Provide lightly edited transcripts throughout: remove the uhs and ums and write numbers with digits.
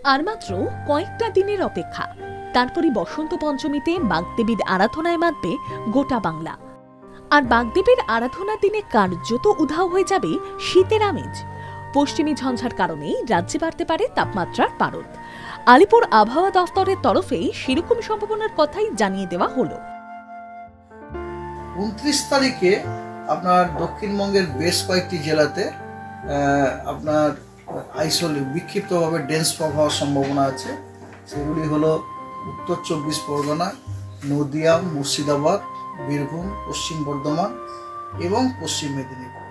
আর মাত্র কয়েকটা দিনের অপেক্ষা, তারপরই বসন্ত পঞ্চমীতে বাগদেবীর আরাধনায় মাতবে গোটা বাংলা। আর বাগদেবীর আরাধনার দিনে কার্যত উধাও হয়ে যাবে শীতের আমেজ। পশ্চিমী ঝঞ্ঝার কারণেই রাজ্যে বাড়তে পারে তাপমাত্রার পারদ। আলিপুর আবহাওয়া দফতরের তরফেই সেরকম সম্ভাবনার কথাই জানিয়ে দেওয়া হলো। 29 তারিখে আপনার দক্ষিণবঙ্গের বেশ কয়েকটি জেলাতে আপনার বিক্ষিপ্তভাবে ডেন্স ফগ হওয়ার সম্ভাবনা আছে। সেগুলি হলো উত্তর 24 পরগনা, নদিয়া, মুর্শিদাবাদ, বীরভূম, পশ্চিম বর্ধমান এবং পশ্চিম মেদিনীপুর।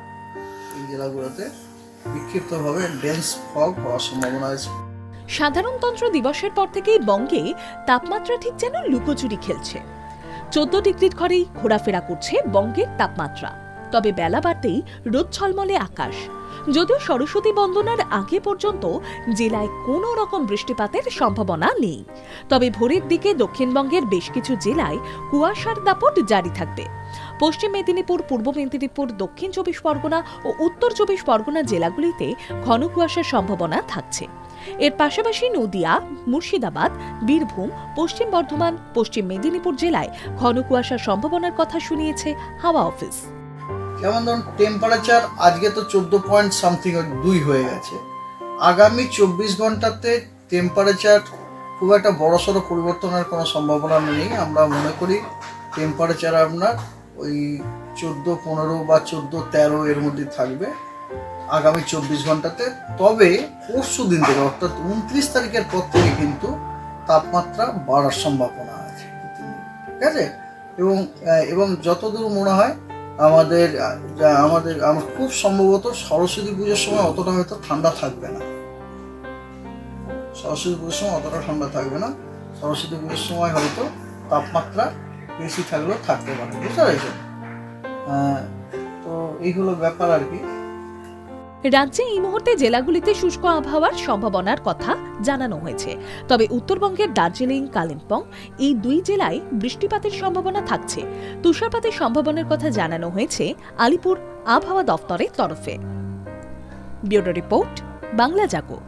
এই জেলাগুলোতে বিক্ষিপ্তভাবে ডেন্স ফগ হওয়ার সম্ভাবনা আছে। সাধারণতন্ত্র দিবসের পর থেকেই বঙ্গে তাপমাত্রা ঠিক যেন লুকোচুরি খেলছে। 14 ডিগ্রির ঘরেই ঘোরাফেরা করছে বঙ্গের তাপমাত্রা। তবে বেলা বাড়তেই রোদ ঝলমলে আকাশ। যদিও সরস্বতী বন্দনার আগে পর্যন্ত জেলায় কোনো রকম বৃষ্টিপাতের সম্ভাবনা নেই, তবে ভোরের দিকে দক্ষিণবঙ্গের বেশ কিছু জেলায় কুয়াশার দাপট জারি থাকবে। পশ্চিম মেদিনীপুর, পূর্ব মেদিনীপুর, দক্ষিণ 24 পরগনা ও উত্তর 24 পরগনা জেলাগুলিতে ঘন কুয়াশার সম্ভাবনা থাকছে। এর পাশাপাশি নদিয়া, মুর্শিদাবাদ, বীরভূম, পশ্চিম বর্ধমান, পশ্চিম মেদিনীপুর জেলায় ঘন কুয়াশার সম্ভাবনার কথা শুনিয়েছে হাওয়া অফিস। যেমন ধরুন টেম্পারেচার আজকে তো 14.2 হয়ে গেছে। আগামী 24 ঘন্টাতে টেম্পারেচার খুব একটা বড়সড় পরিবর্তনের কোনো সম্ভাবনা নেই। আমরা মনে করি টেম্পারেচার আপনার ওই 14-15 বা 14-13 এর মধ্যে থাকবে আগামী 24 ঘন্টাতে। তবে পরশু দিন থেকে অর্থাৎ 29 তারিখের পর থেকে কিন্তু তাপমাত্রা বাড়ার সম্ভাবনা আছে, ঠিক আছে। এবং যতদূর মনে হয় আমাদের খুব সম্ভবত সরস্বতী পুজোর সময় অতটা হয়তো ঠান্ডা থাকবে না। সরস্বতী পুজোর সময় হয়তো তাপমাত্রা বেশি থাকলেও থাকতে পারে, বুঝতে পেরেছেন? তো এই হলো ব্যাপার আর কি। রাজ্যে এই মুহূর্তে জেলাগুলিতে শুষ্ক আবহাওয়ার সম্ভাবনার কথা জানানো হয়েছে। তবে উত্তরবঙ্গের দার্জিলিং, কালিম্পং এই দুই জেলায় বৃষ্টিপাতের সম্ভাবনা থাকছে। তুষারপাতের সম্ভাবনার কথা জানানো হয়েছে আলিপুর আবহাওয়া দফতরের তরফে। ব্যুরো রিপোর্ট, বাংলা জাগো।